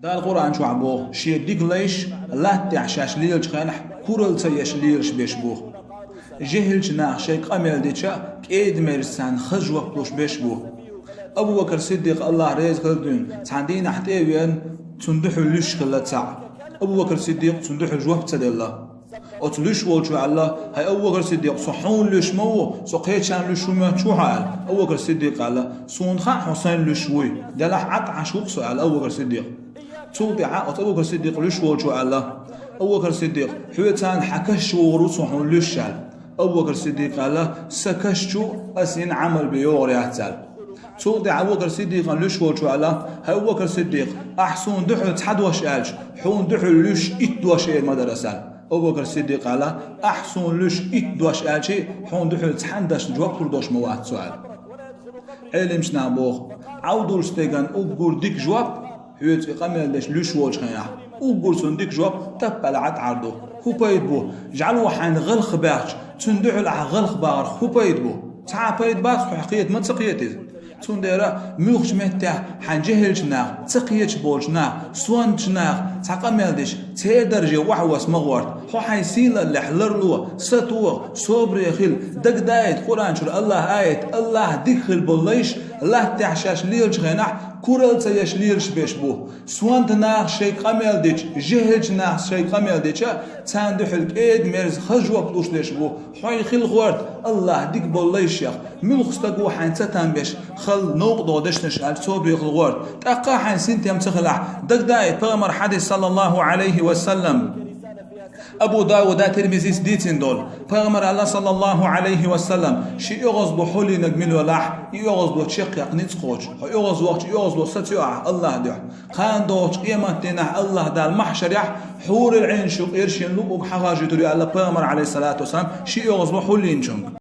دا القرآن شو عبوه شيديك ليش لا تعشاش ليلش خانح كورل تيش ليلش بيشبوه جهلش ناخ شيك أمل ديشا كيد مرسان خج وقتوش بيشبوه أبو بكر الصديق الله ريز خلدون تاندين احتيوين تندحو ليش خلا تاع أبو بكر الصديق تندحو جواب تد الله أتلوش والشو الله هاي أبو بكر الصديق صحون ليش مو سقيتشان ليش ما شو حال أبو بكر الصديق على صون خان حسين ليشوي دلح عط عشوق سؤال أبو بكر الصديق توبي عقد أبو بكر الصديق ليش والشو الله أبو بكر الصديق حوتان حكش وغروس وحون ليش شال أبو بكر الصديق على سكشتو أسين عمل بيور يحتل توضع أبو بكر الصديق ليش والشو الله هاي أبو بكر الصديق أحسن دحو تحد وش ألش حون دحو ليش إتوش المدرسة أبو بكر الصديق على أحسن ليش إتوش ألش حون دحو تحندش جواب كردوش مواد سؤال علمش نابوخ عودول استيغان أبقر ديك جواب هيت قامل ليش والش خيا أبقر صنديق جواب تبلعت عرضه هو بيدبو جعلوا حين غلخ باش تندعو لع غلخ بار هو بيدبو تعا بيد باس حقيقة ما تسقيتي تندرا ميوخش متى حنجهلش ناخ تسقيتش بولش ناخ سوانش ناخ تقاملدش تدرجة وحوس مغورت هو حيسيل اللي حلرلو ستو صبر يخيل دق دايت قرآن شر الله آيت الله دخل بالليش الله تعشاش ليلش غناح كورل تيش ليلش بيشبوه سوانت ناخ شي قاملدش جهلش ناخ شي قاملدش تاندحل ايد مرز خجوة بلوش ليشبوه حي خيل غورت الله ديك بالليش يخ ملخستقو حين تتنبش خل نوق دش نشال صبر يخيل غورت تقا حين سنتيم تخلع دق دايت بغمر حديث صلى الله عليه وسلم أبو داود ترمزي سديتين دول بغمر الله صلى الله عليه وسلم شي يغز بحولي نجمل ولاح يغز بو تشق يقنيت خوش يغز وقت يغز بو ستيوع الله دح قان دوش قيمتنا الله دال محشر يح حور العين شو قرشين لو حواجي تري الله بغمر عليه الصلاة والسلام شي يغز بحولي نشنك